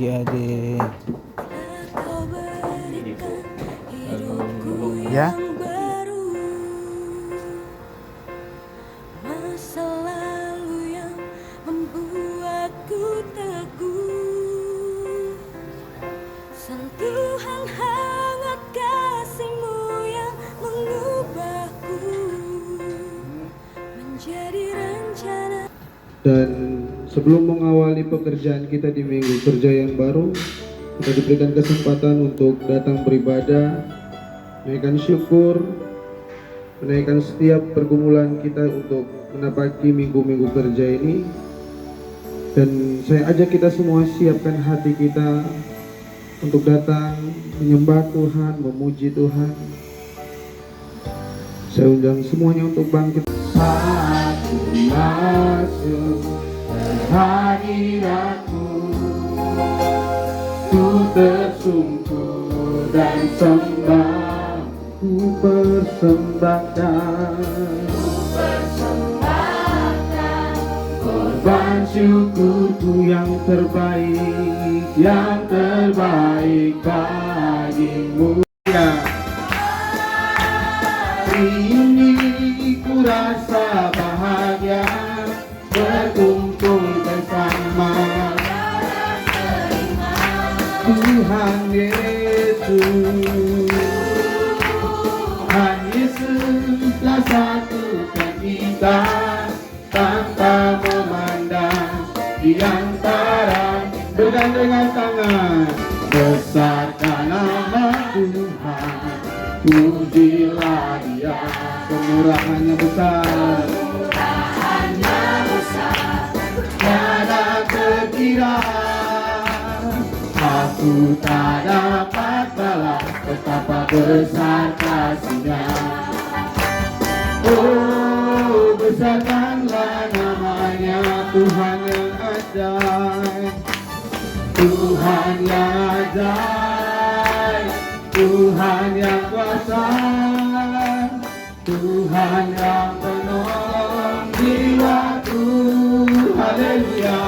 adik-adik. Ya. Sentuhan hangat kasih-Mu yang mengubahku menjadi rencana. Dan sebelum mengawali pekerjaan kita di minggu kerja yang baru, kita diberikan kesempatan untuk datang beribadah, menaikkan syukur, menaikkan setiap pergumulan kita untuk menapaki minggu-minggu kerja ini. Dan saya ajak kita semua siapkan hati kita untuk datang menyembah Tuhan, memuji Tuhan. Saya undang semuanya untuk bangkit. Aku masuk hadiratmu, ku tersungkur dan sembah, ku persembahkan korban syukurku yang terbaik bagimu. Ini ku rasa bahagia berkumpul bersama Tuhan Yesus. Tuhan Yesuslah satukan kita tanpa memandang di antara, bergandengan tangan, besarkan nama Tuhan, pujilah Dia, kemurahannya besar, tiada terkira. Aku tak dapat balas betapa besar kasih-Nya. Oh, besarkanlah namanya Tuhan yang ajaib, Tuhan yang ajaib, Tuhan yang kuasa, Tuhan yang penolong jiwaku. Haleluya.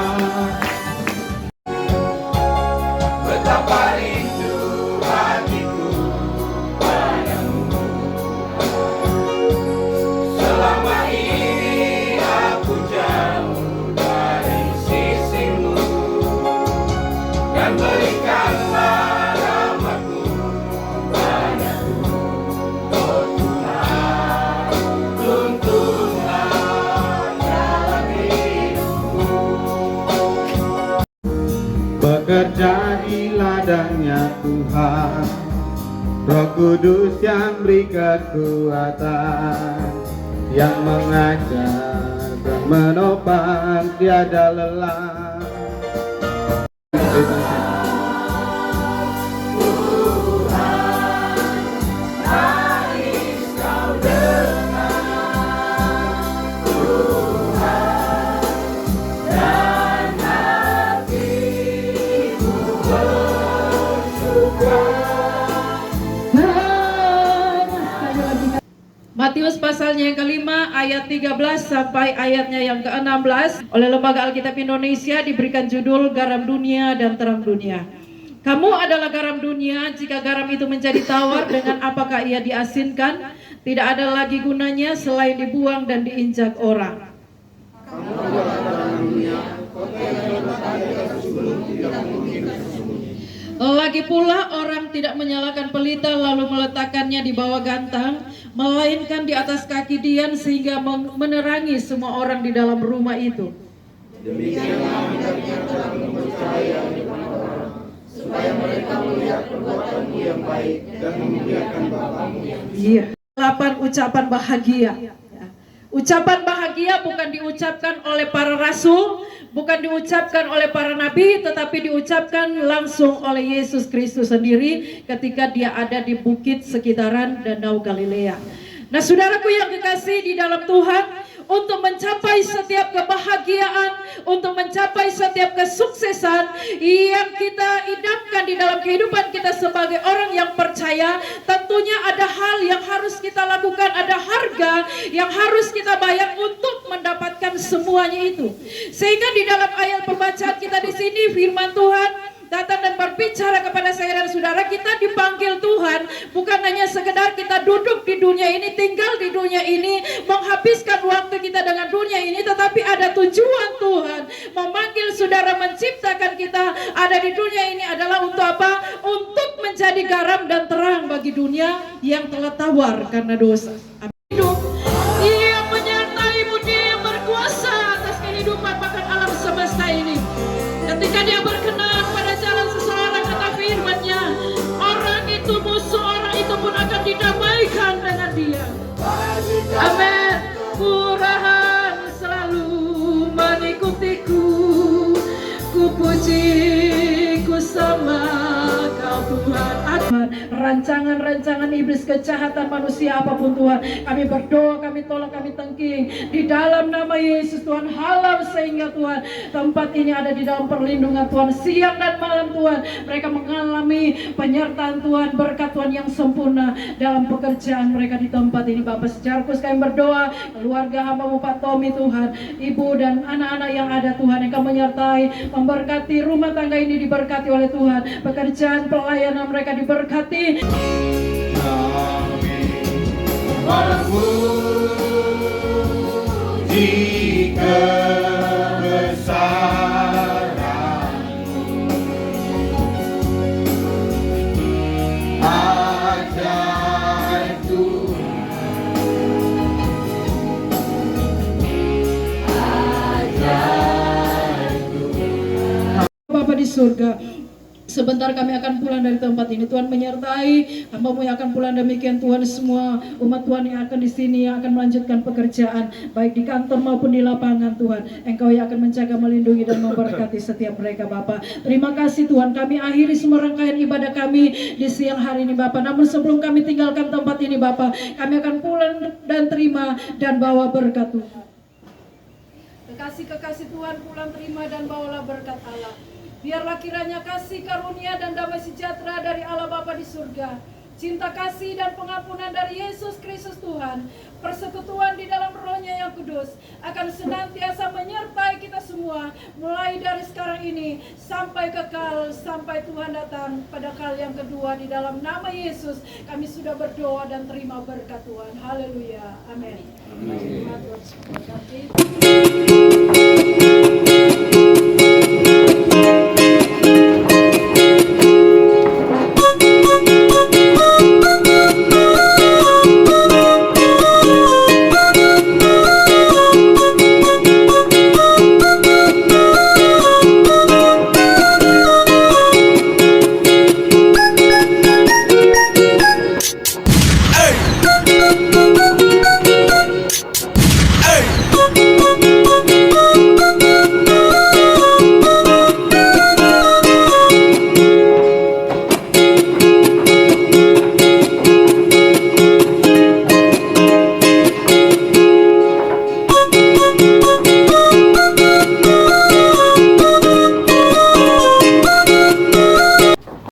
Betapa rindu hatiku padamu. Selama ini aku jauh dari sisimu, dan berikanlah rahmat-Mu padaku. Oh Tuhan, tuntunlah jalan hidupku. Bekerja di ladangnya Tuhan, Roh Kudus yang beri kekuatan, yang mengajar dan menopang tiada lelah. Matius pasalnya yang kelima ayat 13 sampai ayatnya yang ke-16 oleh Lembaga Alkitab Indonesia diberikan judul Garam Dunia dan Terang Dunia. Kamu adalah garam dunia. Jika garam itu menjadi tawar, dengan apakah ia diasinkan? Tidak ada lagi gunanya selain dibuang dan diinjak orang. Kamu adalah garam dunia. Lagi pula orang tidak menyalakan pelita lalu meletakkannya di bawah gantang, melainkan di atas kaki dian sehingga menerangi semua orang di dalam rumah itu. Demikianlah hendaknya kamu percaya kepada orang, supaya mereka melihat perbuatanmu yang baik dan memuliakan Bapamu yang di surga. Iya. 8 ucapan bahagia. Ucapan bahagia bukan diucapkan oleh para rasul, bukan diucapkan oleh para nabi, tetapi diucapkan langsung oleh Yesus Kristus sendiri ketika Dia ada di bukit sekitaran Danau Galilea. Nah, saudaraku yang kekasih di dalam Tuhan, untuk mencapai setiap kebahagiaan, untuk mencapai setiap kesuksesan yang kita idamkan di dalam kehidupan kita sebagai orang yang percaya, tentunya ada hal yang harus kita lakukan, ada harga yang harus kita bayar untuk mendapatkan semuanya itu. Sehingga di dalam ayat pembacaan kita di sini firman Tuhan datang dan berbicara kepada saya dan saudara. Kita dipanggil Tuhan bukan hanya sekedar kita duduk di dunia ini, tinggal di dunia ini, menghabiskan waktu kita dengan dunia ini, tetapi ada tujuan Tuhan memanggil saudara, menciptakan kita ada di dunia ini adalah untuk apa? Untuk menjadi garam dan terang bagi dunia yang telah tawar karena dosa. Hidup, Ia menyertaimu, Dia yang berkuasa atas kehidupan bahkan alam semesta ini. Ketika Dia berkenan pada jalan seseorang, kata firman-Nya, orang itu, musuh orang itu pun akan didamaikan dengan Dia. Amin. Kurahan selalu mengikutiku, ku puji, ku sama Kau Tuhan. Rancangan-rancangan iblis, kejahatan manusia apapun Tuhan, kami berdoa, kami tolak, kami tengking di dalam nama Yesus Tuhan. Halau sehingga Tuhan tempat ini ada di dalam perlindungan Tuhan siang dan malam Tuhan. Mereka mengalami penyertaan Tuhan, berkat Tuhan yang sempurna dalam pekerjaan mereka di tempat ini. Bapak, secara khusus kami berdoa keluarga hamba-Mu Pak Tommy Tuhan, ibu dan anak-anak yang ada Tuhan, Engkau menyertai, memberkati rumah tangga ini, diberkati oleh Tuhan, pekerjaan pelayanan mereka diberkati. Memuji kebesaran-Mu, ajaib Tuhan, ajaib Tuhan. Bapa di surga, sebentar kami akan pulang dari tempat ini. Tuhan menyertai hamba-Mu yang akan pulang, demikian Tuhan semua umat Tuhan yang akan di sini, yang akan melanjutkan pekerjaan baik di kantor maupun di lapangan Tuhan. Engkau yang akan menjaga, melindungi dan memberkati setiap mereka Bapa. Terima kasih Tuhan. Kami akhiri semua rangkaian ibadah kami di siang hari ini Bapa. Namun sebelum kami tinggalkan tempat ini Bapa, kami akan pulang dan terima dan bawa berkat Tuhan. Kekasih-kekasih Tuhan, pulang terima dan bawalah berkat Allah. Biarlah kiranya kasih karunia dan damai sejahtera dari Allah Bapa di surga, cinta kasih dan pengampunan dari Yesus Kristus Tuhan, persekutuan di dalam Roh-Nya yang kudus akan senantiasa menyertai kita semua, mulai dari sekarang ini sampai kekal, sampai Tuhan datang pada kali yang kedua. Di dalam nama Yesus kami sudah berdoa dan terima berkat Tuhan. Haleluya. Amin. Amin.